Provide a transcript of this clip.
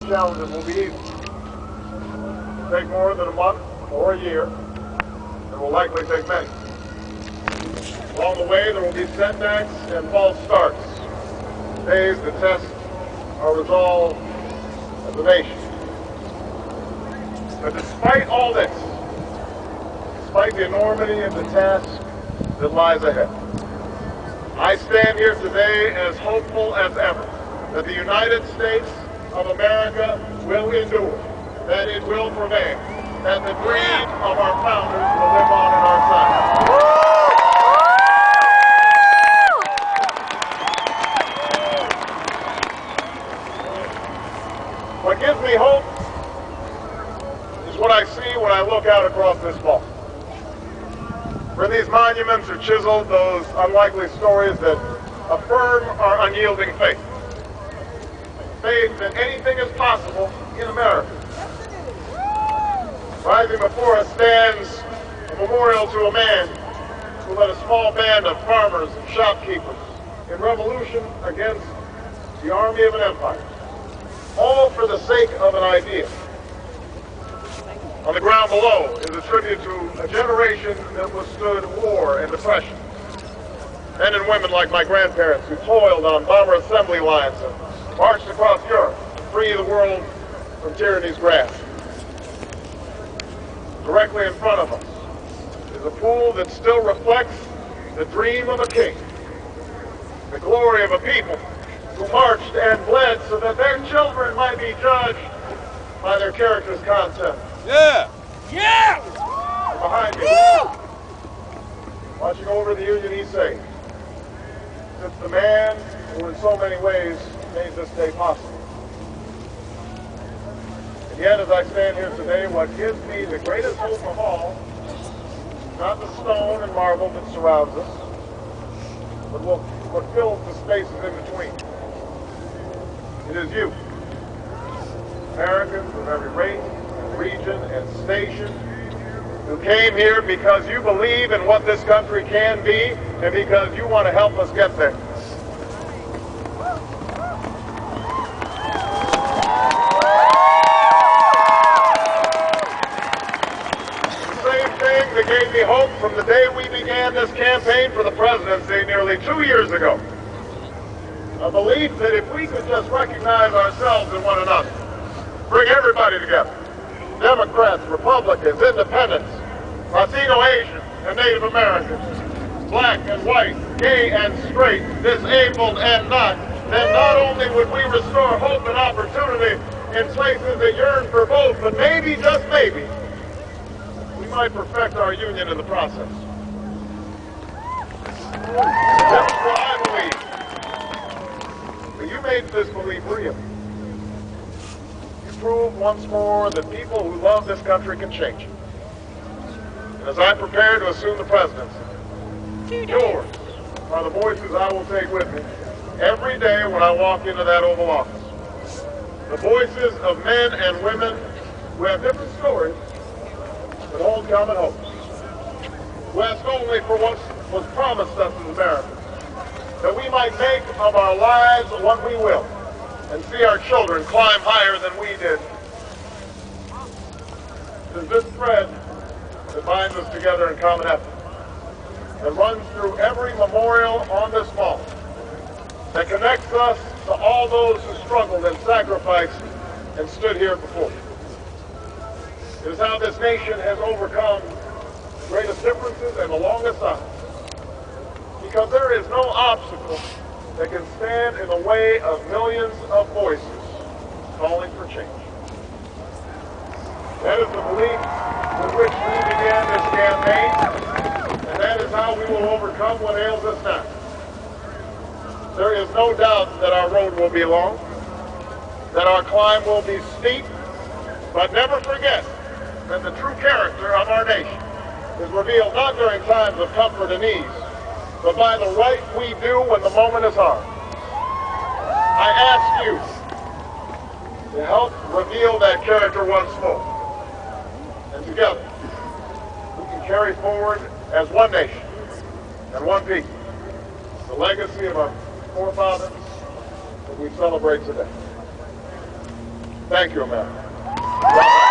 challenges will be easy. It'll take more than a month or a year, and will likely take many. Along the way, there will be setbacks and false starts, days that test our resolve as a nation. But despite all this, despite the enormity of the task that lies ahead, I stand here today as hopeful as ever that the United States of America will endure, that it will prevail, that the dream of our founders will live on in our time. What gives me hope is what I see when I look out across this ball. Where these monuments are chiseled, those unlikely stories that affirm our unyielding faith. Faith that anything is possible in America. Rising before us stands a memorial to a man who led a small band of farmers and shopkeepers in revolution against the army of an empire, all for the sake of an idea. On the ground below is a tribute to a generation that withstood war and depression. Men and women like my grandparents who toiled on bomber assembly lines and marched across Europe to free the world from tyranny's grasp. Directly in front of us is a pool that still reflects the dream of a king, the glory of a people who marched and bled so that their children might be judged by their character's content. Yeah! Yeah! And behind me, watching over the Union, he saved. It's the man who in so many ways made this day possible. And yet, as I stand here today, what gives me the greatest hope of all is not the stone and marble that surrounds us, but what fills the spaces in between. It is you, Americans of every race, region, and station, who came here because you believe in what this country can be and because you want to help us get there. The same thing that gave me hope from the day we began this campaign for the presidency nearly 2 years ago. A belief that if we could just recognize ourselves in one another, bring everybody together, Democrats, Republicans, Independents, Latino, Asian, and Native Americans, black and white, gay and straight, disabled and not, then not only would we restore hope and opportunity in places that yearn for both, but maybe, just maybe, we might perfect our union in the process. That's what I believe. But you made this belief real. Prove once more that people who love this country can change it. And as I prepare to assume the presidency, yours are the voices I will take with me every day when I walk into that Oval Office. The voices of men and women who have different stories but hold common hopes. Who ask only for what was promised us as Americans, that we might make of our lives what we will, and see our children climb higher than we did. It is this thread that binds us together in common effort, that runs through every memorial on this mall, that connects us to all those who struggled and sacrificed and stood here before. It is how this nation has overcome the greatest differences and the longest odds, because there is no obstacle that can stand in the way of millions of voices calling for change. That is the belief with which we began this campaign, and that is how we will overcome what ails us now. There is no doubt that our road will be long, that our climb will be steep, but never forget that the true character of our nation is revealed not during times of comfort and ease, but by the right we do when the moment is hard. I ask you to help reveal that character once more. And together, we can carry forward as one nation and one people the legacy of our forefathers that we celebrate today. Thank you, America.